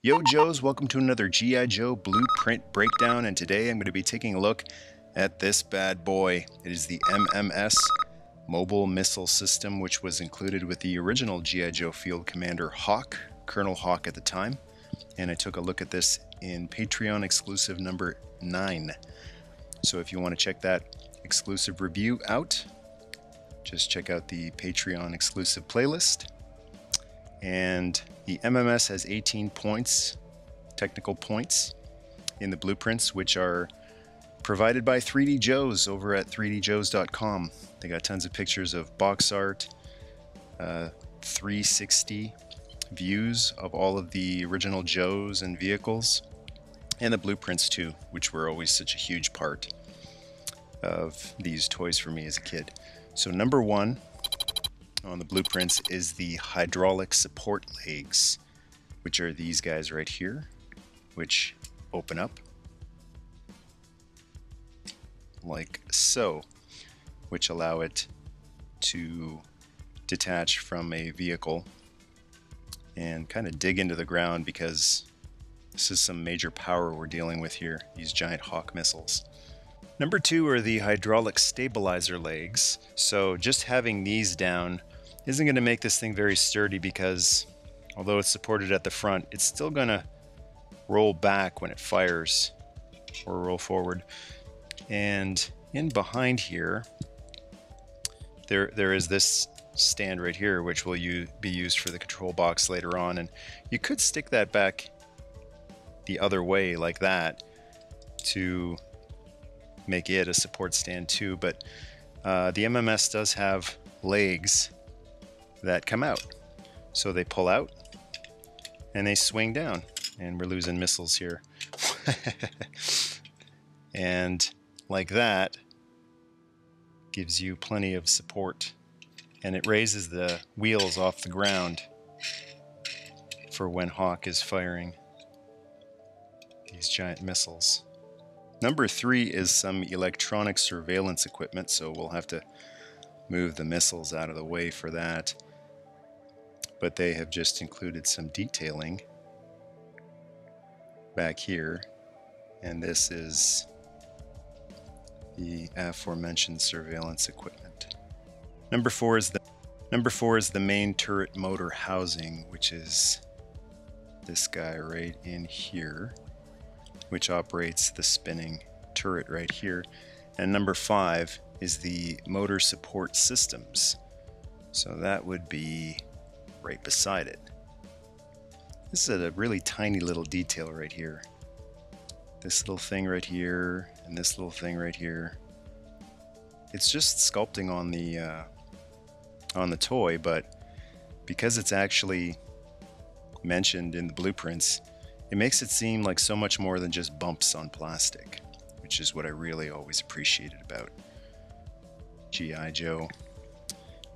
Yo Joes, welcome to another G.I. Joe Blueprint Breakdown, and today I'm going to be taking a look at this bad boy. It is the MMS Mobile Missile System, which was included with the original G.I. Joe Field Commander Hawk, Colonel Hawk at the time, and I took a look at this in Patreon exclusive number 9. So if you want to check that exclusive review out, just check out the Patreon exclusive playlist. And the MMS has 18 points, technical points, in the blueprints, which are provided by 3D Joes over at 3djoes.com. They got tons of pictures of box art, 360 views of all of the original Joes and vehicles, and the blueprints too, which were always such a huge part of these toys for me as a kid. So number one on the blueprints is the hydraulic support legs, which are these guys right here, which open up like so, which allow it to detach from a vehicle and kind of dig into the ground, because this is some major power we're dealing with here, these giant Hawk missiles. Number two are the hydraulic stabilizer legs. So just having these down isn't going to make this thing very sturdy, because although it's supported at the front, it's still going to roll back when it fires or roll forward. And in behind here, there is this stand right here, which will be used for the control box later on. And you could stick that back the other way like that to make it a support stand too, but the MMS does have legs that come out, so they pull out and they swing down, and we're losing missiles here. And like that gives you plenty of support, and it raises the wheels off the ground for when Hawk is firing these giant missiles. Number three is some electronic surveillance equipment, so we'll have to move the missiles out of the way for that. But they have just included some detailing back here, and this is the aforementioned surveillance equipment. Number four is the main turret motor housing, which is this guy right in here, which operates the spinning turret right here. And number five is the motor support systems. So that would be right beside it. This is a really tiny little detail right here. This little thing right here, and this little thing right here. It's just sculpting on the toy, but because it's actually mentioned in the blueprints, it makes it seem like so much more than just bumps on plastic, which is what I really always appreciated about G.I. Joe.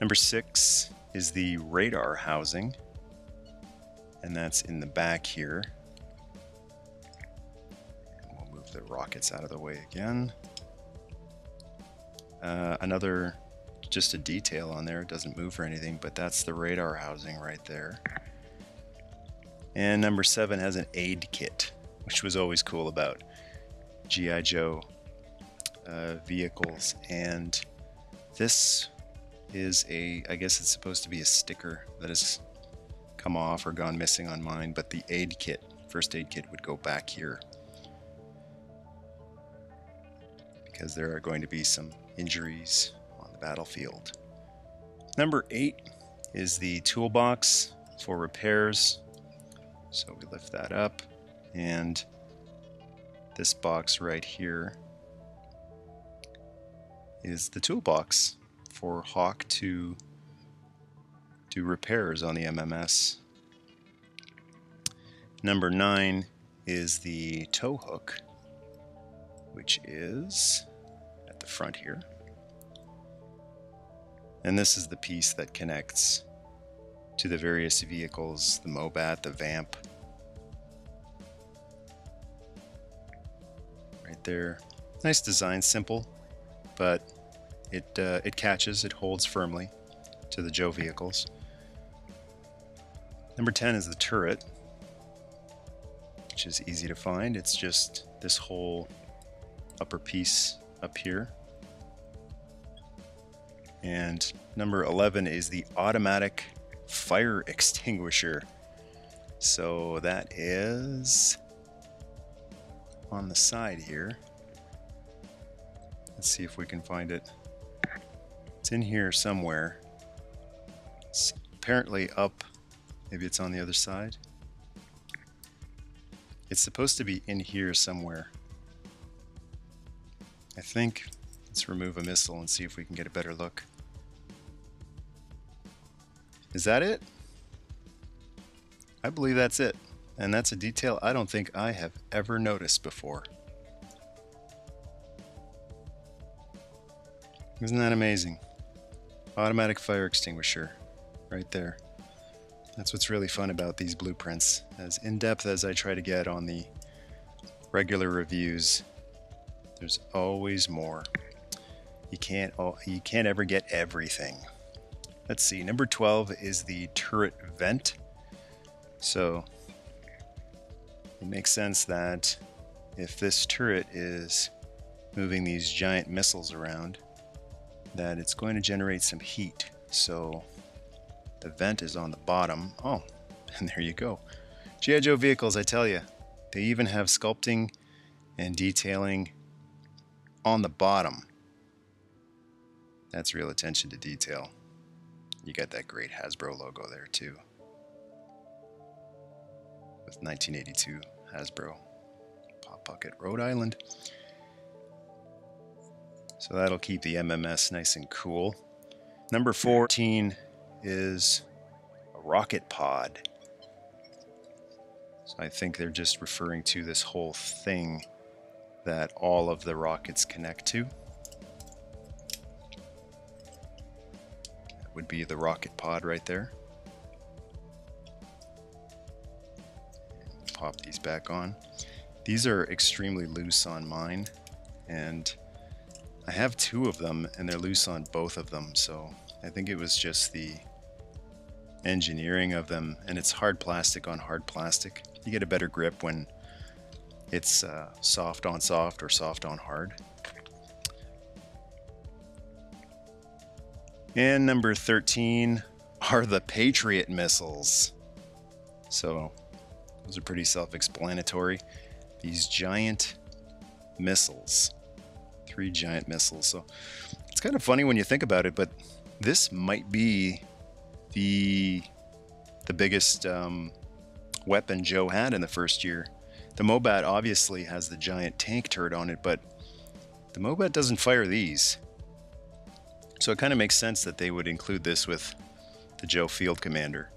Number six is the radar housing, and that's in the back here. And we'll move the rockets out of the way again. Another, just a detail on there, it doesn't move or anything, but that's the radar housing right there. And number seven has an aid kit, which was always cool about G.I. Joe vehicles. And this is I guess it's supposed to be a sticker that has come off or gone missing on mine, but the aid kit, first aid kit, would go back here, because there are going to be some injuries on the battlefield. Number eight is the toolbox for repairs. So we lift that up, and this box right here is the toolbox for Hawk to do repairs on the MMS. Number nine is the tow hook, which is at the front here. And this is the piece that connects to the various vehicles, the Mobat, the Vamp. Right there. Nice design, simple, but it catches, it holds firmly to the Joe vehicles. Number 10 is the turret. which is easy to find. It's just this whole upper piece up here. And number 11 is the automatic fire extinguisher. So that is on the side here. Let's see if we can find it. It's in here somewhere. It's apparently up. Maybe it's on the other side. It's supposed to be in here somewhere. I think. Let's remove a missile and see if we can get a better look. Is that it? I believe that's it. And that's a detail I don't think I have ever noticed before. Isn't that amazing? Automatic fire extinguisher right there. That's what's really fun about these blueprints. As in-depth as I try to get on the regular reviews, there's always more. You can't ever get everything. Let's see, number 12 is the turret vent. So it makes sense that if this turret is moving these giant missiles around, that it's going to generate some heat. So the vent is on the bottom. Oh, and there you go. G.I. Joe vehicles, I tell you, they even have sculpting and detailing on the bottom. That's real attention to detail. You got that great Hasbro logo there too. With 1982 Hasbro, Pawtucket, Rhode Island. So that'll keep the MMS nice and cool. Number 14 is a rocket pod. So I think they're just referring to this whole thing that all of the rockets connect to. That would be the rocket pod right there. Pop these back on. These are extremely loose on mine, and I have two of them and they're loose on both of them, so I think it was just the engineering of them, and it's hard plastic on hard plastic. You get a better grip when it's soft on soft or soft on hard. And number 13 are the Patriot missiles. So those are pretty self-explanatory. These giant missiles. 3 giant missiles. So it's kind of funny when you think about it, but this might be the biggest weapon Joe had in the first year. The Mobat obviously has the giant tank turret on it, but the Mobat doesn't fire these. So it kind of makes sense that they would include this with the Joe Field Commander,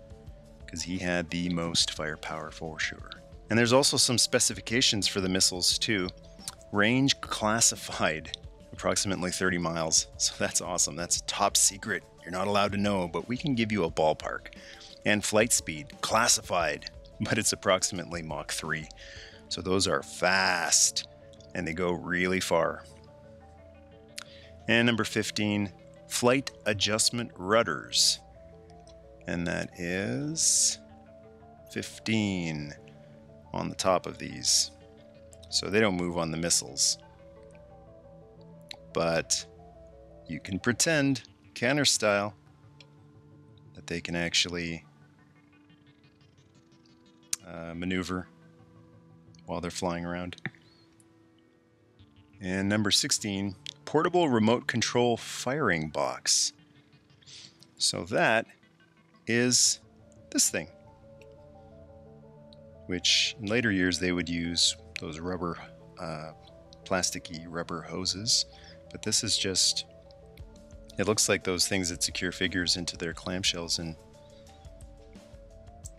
because he had the most firepower for sure. And there's also some specifications for the missiles too. Range classified, approximately 30 miles. So that's awesome. That's top secret. You're not allowed to know, but we can give you a ballpark. And flight speed, classified, but it's approximately Mach 3. So those are fast, and they go really far. And number 15, flight adjustment rudders. And that is 15 on the top of these. So they don't move on the missiles. But you can pretend, canner style, that they can actually maneuver while they're flying around. And number 16, portable remote control firing box. So that is this thing, which in later years they would use those rubber, plasticky rubber hoses, but this is just, it looks like those things that secure figures into their clamshells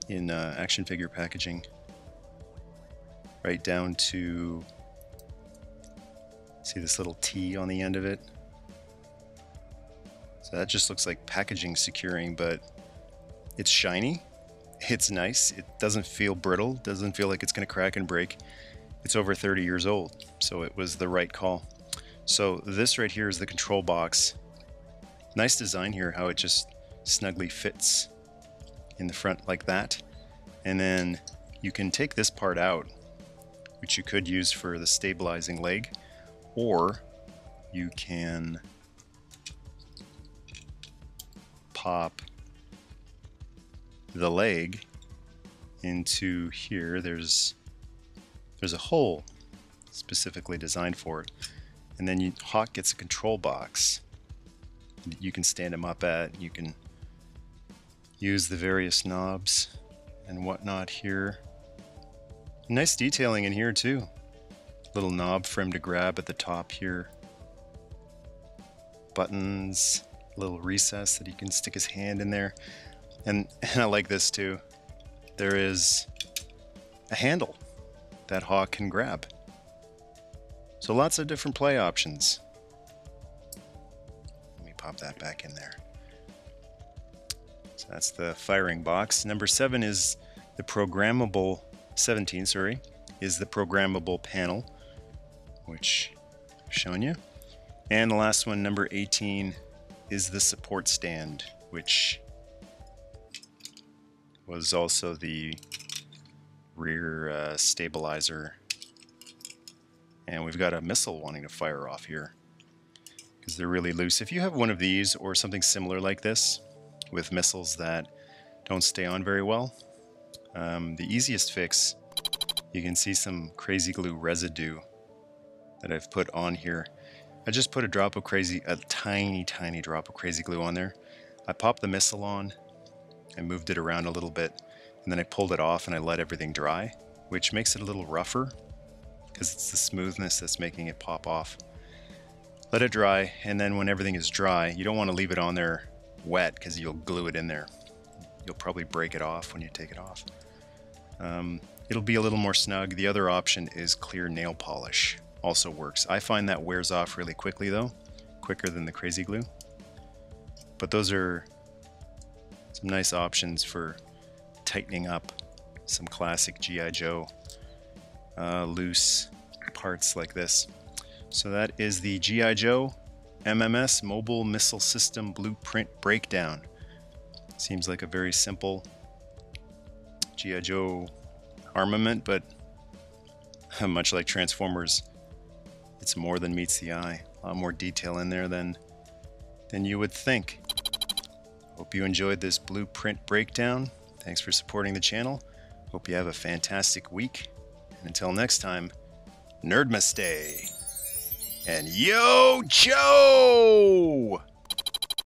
in action figure packaging, right down to, see this little T on the end of it? So that just looks like packaging securing, but it's shiny, it's nice, it doesn't feel brittle, doesn't feel like it's going to crack and break. It's over 30 years old, so it was the right call. So this right here is the control box. Nice design here, how it just snugly fits in the front like that. And then you can take this part out which you could use for the stabilizing leg, or you can pop the leg into here. There's a hole specifically designed for it, and then Hawk gets a control box that you can stand him up at. You can use the various knobs and whatnot here. Nice detailing in here too. Little knob for him to grab at the top here. Buttons, little recess that he can stick his hand in there. And I like this too. There is a handle that Hawk can grab. So lots of different play options. Let me pop that back in there. So that's the firing box. Number 7 is the programmable, 17, sorry, is the programmable panel, which I've shown you. And the last one, number 18, is the support stand, which was also the rear stabilizer. And we've got a missile wanting to fire off here because they're really loose. If you have one of these or something similar like this with missiles that don't stay on very well, the easiest fix, you can see some crazy glue residue that I've put on here. I just put a tiny drop of crazy glue on there. I popped the missile on, I moved it around a little bit, and then I pulled it off and I let everything dry, which makes it a little rougher because it's the smoothness that's making it pop off. Let it dry, and then when everything is dry, you don't want to leave it on there wet because you'll glue it in there. You'll probably break it off when you take it off. It'll be a little more snug. The other option is clear nail polish. Also works. I find that wears off really quickly though, quicker than the crazy glue. But those are some nice options for tightening up some classic G.I. Joe loose parts like this. So that is the G.I. Joe MMS Mobile Missile System Blueprint Breakdown. Seems like a very simple G.I. Joe armament, but much like Transformers, it's more than meets the eye. A lot more detail in there than you would think. Hope you enjoyed this blueprint breakdown. Thanks for supporting the channel. Hope you have a fantastic week. And until next time, Nerdmas Day. And Yo Joe!